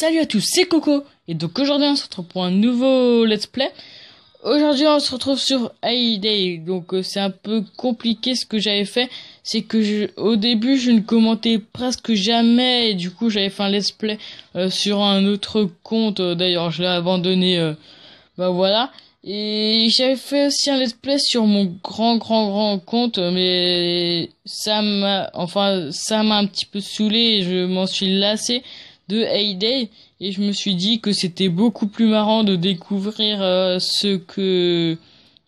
Salut à tous, c'est Coco, et donc aujourd'hui on se retrouve pour un nouveau let's play. Aujourd'hui on se retrouve sur Hay Day, donc c'est un peu compliqué ce que j'avais fait, c'est que au début je ne commentais presque jamais, et du coup j'avais fait un let's play sur un autre compte, d'ailleurs je l'ai abandonné, bah voilà. Et j'avais fait aussi un let's play sur mon grand compte, mais ça m'a un petit peu saoulé et je m'en suis lassé de Hay Day, et je me suis dit que c'était beaucoup plus marrant de découvrir ce que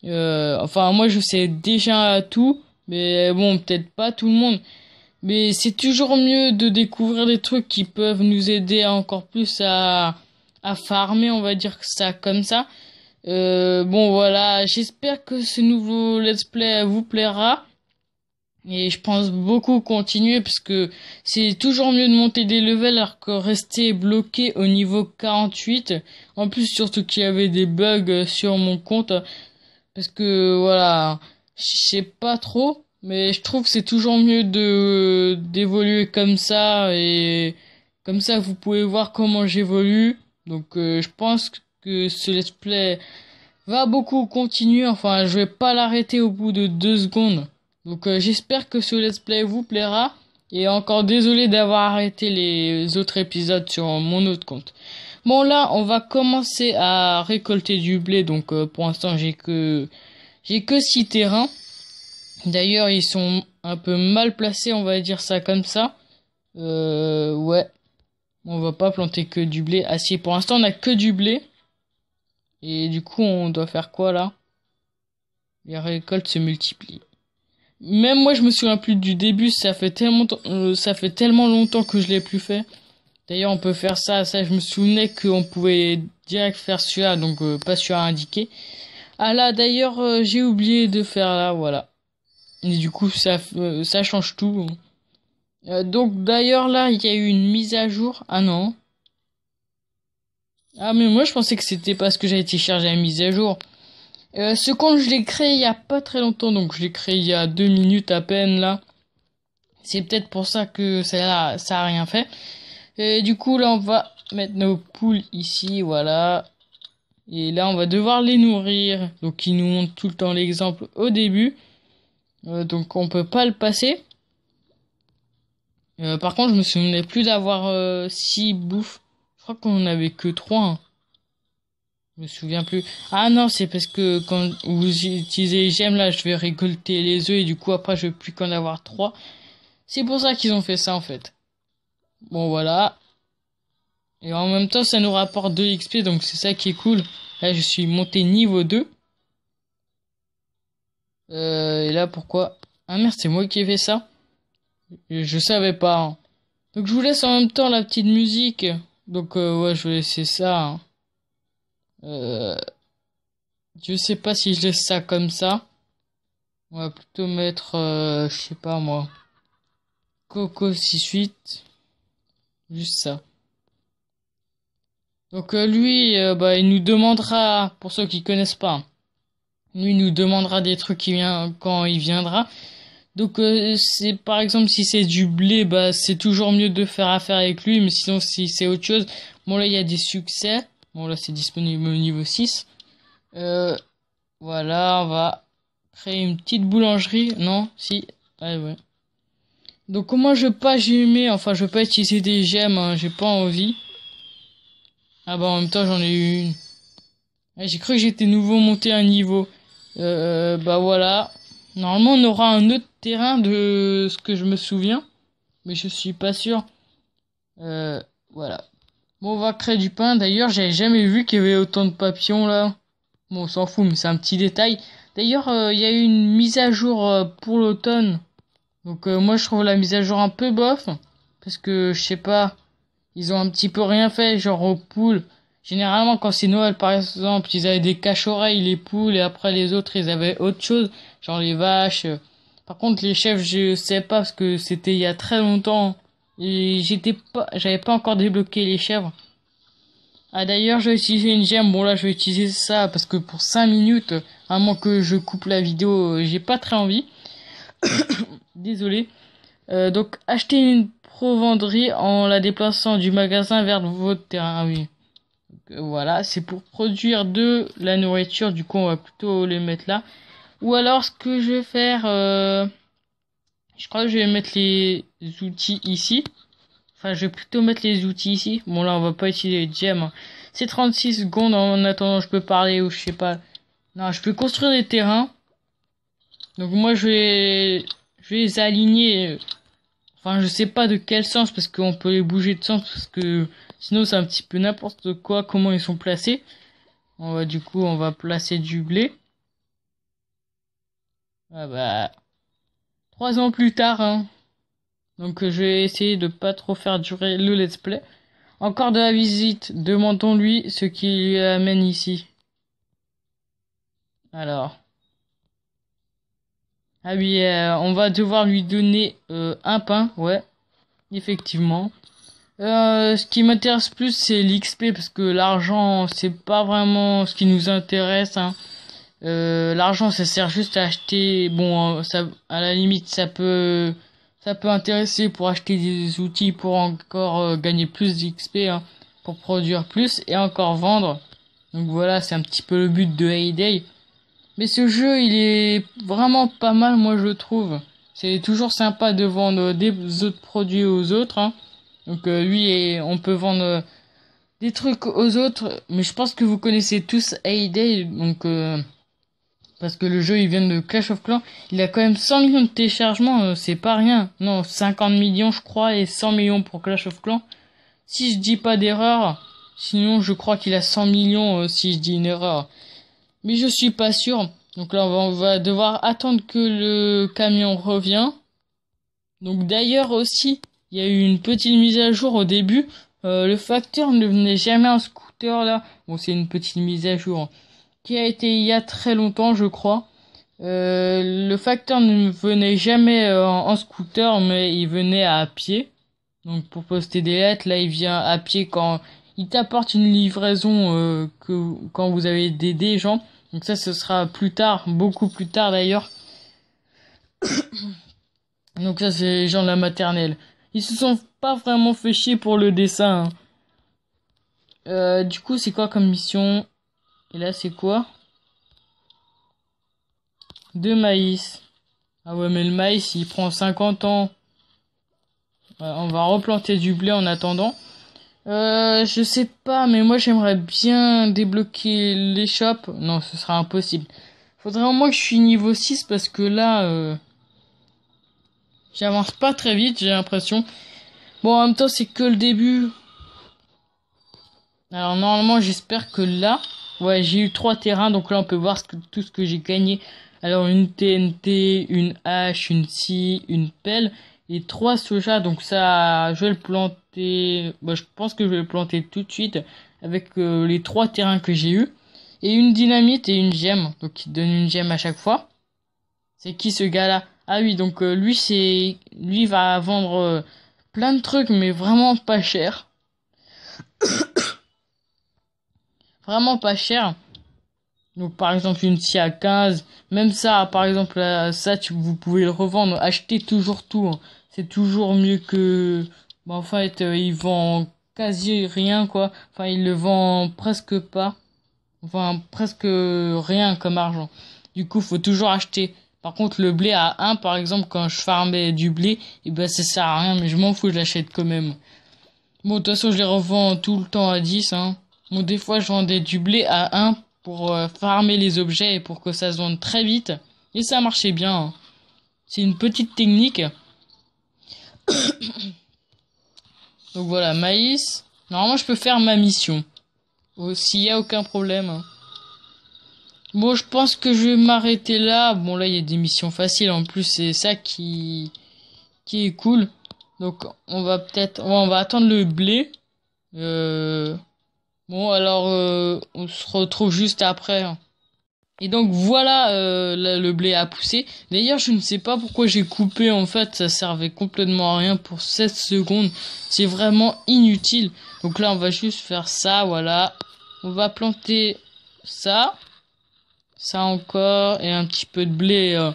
moi je sais déjà tout, mais bon, peut-être pas tout le monde, mais c'est toujours mieux de découvrir des trucs qui peuvent nous aider encore plus à farmer, on va dire ça comme ça. Bon voilà, j'espère que ce nouveau let's play vous plaira. Et je pense beaucoup continuer parce que c'est toujours mieux de monter des levels alors que rester bloqué au niveau 48. En plus, surtout qu'il y avait des bugs sur mon compte. Parce que voilà, je sais pas trop, mais je trouve que c'est toujours mieux d'évoluer comme ça. Et comme ça, vous pouvez voir comment j'évolue. Donc je pense que ce let's play va beaucoup continuer. Enfin, je vais pas l'arrêter au bout de 2 secondes. Donc j'espère que ce let's play vous plaira. Et encore désolé d'avoir arrêté les autres épisodes sur mon autre compte. Bon là, on va commencer à récolter du blé. Donc pour l'instant, j'ai que 6 terrains. D'ailleurs, ils sont un peu mal placés, on va dire ça comme ça. Ouais. On va pas planter que du blé. Ah si, pour l'instant, on a que du blé. Et du coup, on doit faire quoi là? Les récoltes se multiplient. Même moi, je me souviens plus du début. Ça fait tellement longtemps que je l'ai plus fait. D'ailleurs, on peut faire ça. Ça, je me souvenais qu'on pouvait direct faire celui-là, donc pas celui-là indiqué. Ah là, d'ailleurs, j'ai oublié de faire là, voilà. Et du coup, ça change tout. Donc d'ailleurs là, il y a eu une mise à jour. Ah non. Ah mais moi, je pensais que c'était parce que j'avais téléchargé la mise à jour. Ce compte, je l'ai créé il y a pas très longtemps, donc je l'ai créé il y a 2 minutes à peine là. C'est peut-être pour ça que ça a rien fait. Et du coup là, on va mettre nos poules ici, voilà. Et là, on va devoir les nourrir. Donc ils nous montrent tout le temps l'exemple au début. Donc on peut pas le passer. Par contre, je me souvenais plus d'avoir 6 bouffes. Je crois qu'on en avait que 3. Hein. Je me souviens plus. Ah non, c'est parce que quand vous utilisez les gemmes, là, je vais récolter les œufs et du coup, après, je vais plus qu'en avoir 3. C'est pour ça qu'ils ont fait ça, en fait. Bon, voilà. Et en même temps, ça nous rapporte 2 XP, donc c'est ça qui est cool. Là, je suis monté niveau 2. Et là, pourquoi? Ah merde, c'est moi qui ai fait ça. Je savais pas. Hein. Donc, je vous laisse en même temps la petite musique. Donc, ouais, je vais laisser ça. Hein. Je sais pas si je laisse ça comme ça. On va plutôt mettre, je sais pas moi, Coco 68. Juste ça. Donc lui, bah, il nous demandera, pour ceux qui connaissent pas, lui il nous demandera des trucs quand il viendra. Donc c'est par exemple si c'est du blé, bah c'est toujours mieux de faire affaire avec lui, mais sinon si c'est autre chose, bon là il y a des succès. Bon là c'est disponible au niveau 6. Voilà, on va créer une petite boulangerie. Non, si. Ouais, ouais. Donc comment je veux pas gemmer, enfin je veux pas utiliser des gemmes, hein, j'ai pas envie. Ah bah en même temps j'en ai eu une. Ouais, j'ai cru que j'étais nouveau monté un niveau. Bah voilà. Normalement on aura un autre terrain de ce que je me souviens. Mais je suis pas sûr. Voilà. Bon, on va créer du pain. D'ailleurs j'avais jamais vu qu'il y avait autant de papillons là. Bon, on s'en fout, mais c'est un petit détail. D'ailleurs, il y a eu une mise à jour pour l'automne. Donc moi, je trouve la mise à jour un peu bof. Parce que, je sais pas, ils ont un petit peu rien fait, genre aux poules. Généralement, quand c'est Noël, par exemple, ils avaient des cache-oreilles, les poules, et après les autres, ils avaient autre chose. Genre les vaches. Par contre, les chèvres, je sais pas, parce que c'était il y a très longtemps. Et j'avais pas encore débloqué les chèvres. Ah d'ailleurs je vais utiliser une gemme, bon là je vais utiliser ça parce que pour 5 minutes, à moins que je coupe la vidéo, j'ai pas très envie. Désolé. Donc acheter une revendrez en la déplaçant du magasin vers votre terrain. Ah oui. Donc, voilà, c'est pour produire de la nourriture. Du coup, on va plutôt les mettre là. Ou alors, ce que je vais faire, je crois que je vais mettre les outils ici. Enfin, je vais plutôt mettre les outils ici. Bon, là, on va pas utiliser les gemmes, hein. C'est 36 secondes. En attendant, je peux parler ou je sais pas. Non, je peux construire des terrains. Donc, moi, je vais les aligner. Enfin, je sais pas de quel sens parce qu'on peut les bouger de sens parce que sinon, c'est un petit peu n'importe quoi comment ils sont placés. Du coup, on va placer du blé. Ah bah, 3 ans plus tard, hein. Donc, je vais essayer de pas trop faire durer le let's play. Encore de la visite, demandons-lui ce qui lui amène ici. Alors. Ah oui, on va devoir lui donner un pain, ouais, effectivement. Ce qui m'intéresse plus, c'est l'XP, parce que l'argent, c'est pas vraiment ce qui nous intéresse, hein. L'argent, ça sert juste à acheter, bon, ça, à la limite, ça peut intéresser pour acheter des outils pour encore gagner plus d'XP, hein, pour produire plus et encore vendre. Donc voilà, c'est un petit peu le but de Hay Day. Mais ce jeu, il est vraiment pas mal, moi je trouve. C'est toujours sympa de vendre des autres produits aux autres, hein. Donc on peut vendre des trucs aux autres. Mais je pense que vous connaissez tous Hay Day, donc parce que le jeu il vient de Clash of Clans. Il a quand même 100 millions de téléchargements, c'est pas rien. Non, 50 millions je crois et 100 millions pour Clash of Clans. Si je dis pas d'erreur, sinon je crois qu'il a 100 millions si je dis une erreur. Mais je suis pas sûr. Donc là, on va devoir attendre que le camion revient. Donc d'ailleurs aussi, il y a eu une petite mise à jour au début. Le facteur ne venait jamais en scooter là. Bon, c'est une petite mise à jour qui a été il y a très longtemps, je crois. Le facteur ne venait jamais en scooter, mais il venait à pied. Donc pour poster des lettres, là, il vient à pied quand il t'apporte une livraison quand vous avez des gens. Donc ça, ce sera plus tard, beaucoup plus tard d'ailleurs. Donc ça, c'est les gens de la maternelle. Ils se sont pas vraiment fait chier pour le dessin, hein. Du coup, c'est quoi comme mission? Et là, c'est quoi? De maïs. Ah ouais, mais le maïs, il prend 50 ans. On va replanter du blé en attendant. Je sais pas, mais moi j'aimerais bien débloquer les shops. Non, ce sera impossible. Faudrait au moins que je suis niveau 6 parce que là, j'avance pas très vite, j'ai l'impression. Bon, en même temps, c'est que le début. Alors normalement, j'espère que là, ouais, j'ai eu 3 terrains, donc là on peut voir tout ce que j'ai gagné. Alors une TNT, une hache, une scie, une pelle et 3 soja. Donc ça, je vais le planter. Bah, je pense que je vais le planter tout de suite avec les 3 terrains que j'ai eu et une dynamite et une gemme. Donc il donne une gemme à chaque fois. C'est qui ce gars-là? Ah oui, donc lui va vendre plein de trucs, mais vraiment pas cher. Vraiment pas cher. Donc par exemple une scie à 15, même ça, par exemple ça, vous pouvez le revendre. Achetez toujours tout, hein. C'est toujours mieux que... Bon, en fait, il vend quasi rien, quoi. Enfin, il le vend presque pas. Enfin, presque rien comme argent. Du coup, faut toujours acheter. Par contre, le blé à 1, par exemple, quand je farmais du blé, et ben ça sert à rien, mais je m'en fous, je l'achète quand même. Bon, de toute façon, je les revends tout le temps à 10, hein. Bon, des fois, je vendais du blé à 1 pour farmer les objets et pour que ça se vende très vite. Et ça marchait bien, hein. C'est une petite technique. Donc voilà, maïs. Normalement, je peux faire ma mission. S'il y a aucun problème, hein. Bon, je pense que je vais m'arrêter là. Bon, là, il y a des missions faciles. En plus, c'est ça qui est cool. Donc, on va attendre le blé. Bon, alors, on se retrouve juste après, hein. Et donc voilà, le blé a poussé. D'ailleurs, je ne sais pas pourquoi j'ai coupé. En fait, ça servait complètement à rien pour 7 secondes. C'est vraiment inutile. Donc là, on va juste faire ça, voilà. On va planter ça. Ça encore. Et un petit peu de blé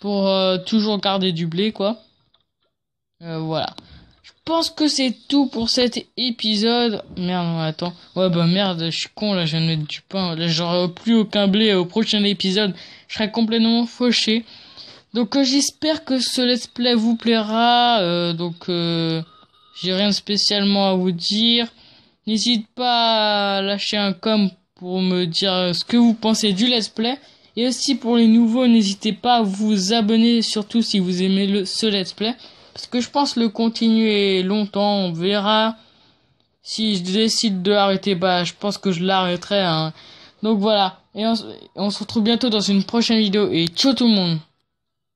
pour toujours garder du blé, quoi. Voilà. Je pense que c'est tout pour cet épisode. Merde, non, attends. Ouais, bah merde, je suis con, là, je viens de mettre du pain. Là, j'aurai plus aucun blé au prochain épisode. Je serai complètement fauché. Donc, j'espère que ce let's play vous plaira. J'ai rien spécialement à vous dire. N'hésite pas à lâcher un com pour me dire ce que vous pensez du let's play. Et aussi pour les nouveaux, n'hésitez pas à vous abonner, surtout si vous aimez ce let's play. Parce que je pense le continuer longtemps, on verra. Si je décide de l'arrêter, bah je pense que je l'arrêterai. Hein. Donc voilà, et on se retrouve bientôt dans une prochaine vidéo. Et ciao tout le monde.